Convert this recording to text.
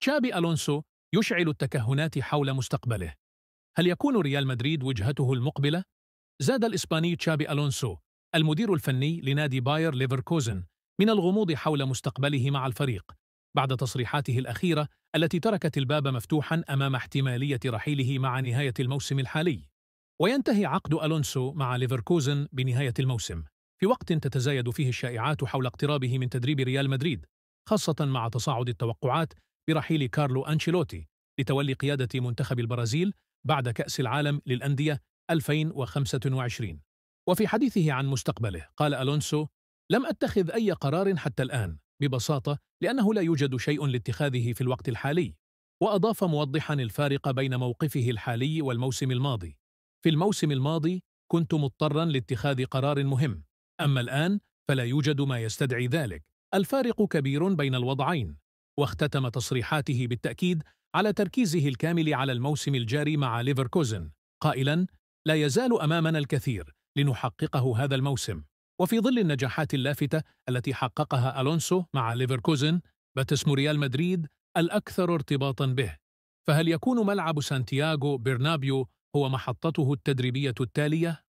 تشابي ألونسو يشعل التكهنات حول مستقبله. هل يكون ريال مدريد وجهته المقبلة؟ زاد الإسباني تشابي ألونسو المدير الفني لنادي باير ليفركوزن من الغموض حول مستقبله مع الفريق بعد تصريحاته الأخيرة التي تركت الباب مفتوحا أمام احتمالية رحيله مع نهاية الموسم الحالي. وينتهي عقد ألونسو مع ليفركوزن بنهاية الموسم، في وقت تتزايد فيه الشائعات حول اقترابه من تدريب ريال مدريد، خاصة مع تصاعد التوقعات برحيل كارلو أنشيلوتي لتولي قيادة منتخب البرازيل بعد كأس العالم للأندية 2025. وفي حديثه عن مستقبله قال ألونسو: لم أتخذ أي قرار حتى الآن، ببساطة لأنه لا يوجد شيء لاتخاذه في الوقت الحالي. وأضاف موضحا الفارق بين موقفه الحالي والموسم الماضي: في الموسم الماضي كنت مضطرا لاتخاذ قرار مهم، أما الآن فلا يوجد ما يستدعي ذلك. الفارق كبير بين الوضعين. واختتم تصريحاته بالتأكيد على تركيزه الكامل على الموسم الجاري مع ليفركوزن قائلا: لا يزال أمامنا الكثير لنحققه هذا الموسم. وفي ظل النجاحات اللافتة التي حققها ألونسو مع ليفركوزن، بات اسم ريال مدريد الأكثر ارتباطا به. فهل يكون ملعب سانتياغو برنابيو هو محطته التدريبية التالية؟